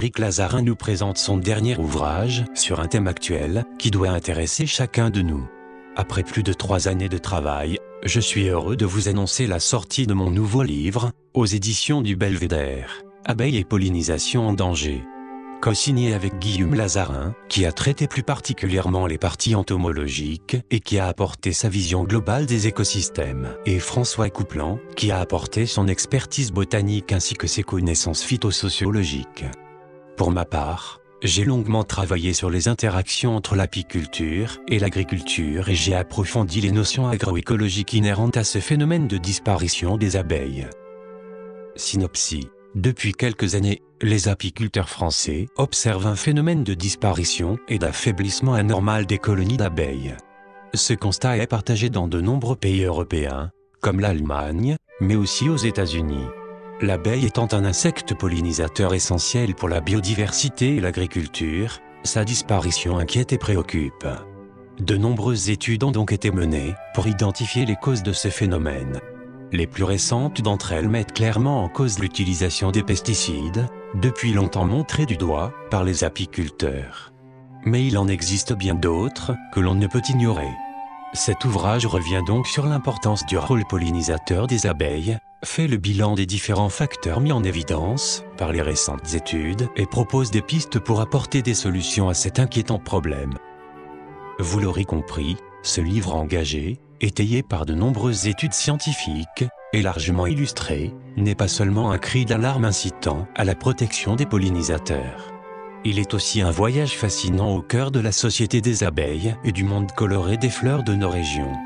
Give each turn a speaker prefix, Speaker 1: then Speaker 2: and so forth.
Speaker 1: Ulrich Lazarin nous présente son dernier ouvrage sur un thème actuel qui doit intéresser chacun de nous. Après plus de 3 années de travail, je suis heureux de vous annoncer la sortie de mon nouveau livre, aux éditions du Belvédère, Abeilles et pollinisation en danger. Co-signé avec Guillaume Lazarin, qui a traité plus particulièrement les parties entomologiques et qui a apporté sa vision globale des écosystèmes, et François Couplan, qui a apporté son expertise botanique ainsi que ses connaissances phytosociologiques. Pour ma part, j'ai longuement travaillé sur les interactions entre l'apiculture et l'agriculture et j'ai approfondi les notions agroécologiques inhérentes à ce phénomène de disparition des abeilles. Synopsis. Depuis quelques années, les apiculteurs français observent un phénomène de disparition et d'affaiblissement anormal des colonies d'abeilles. Ce constat est partagé dans de nombreux pays européens, comme l'Allemagne, mais aussi aux États-Unis. L'abeille étant un insecte pollinisateur essentiel pour la biodiversité et l'agriculture, sa disparition inquiète et préoccupe. De nombreuses études ont donc été menées pour identifier les causes de ce phénomène. Les plus récentes d'entre elles mettent clairement en cause l'utilisation des pesticides, depuis longtemps montrés du doigt par les apiculteurs. Mais il en existe bien d'autres que l'on ne peut ignorer. Cet ouvrage revient donc sur l'importance du rôle pollinisateur des abeilles, fait le bilan des différents facteurs mis en évidence par les récentes études et propose des pistes pour apporter des solutions à cet inquiétant problème. Vous l'aurez compris, ce livre engagé, étayé par de nombreuses études scientifiques et largement illustré, n'est pas seulement un cri d'alarme incitant à la protection des pollinisateurs. Il est aussi un voyage fascinant au cœur de la société des abeilles et du monde coloré des fleurs de nos régions.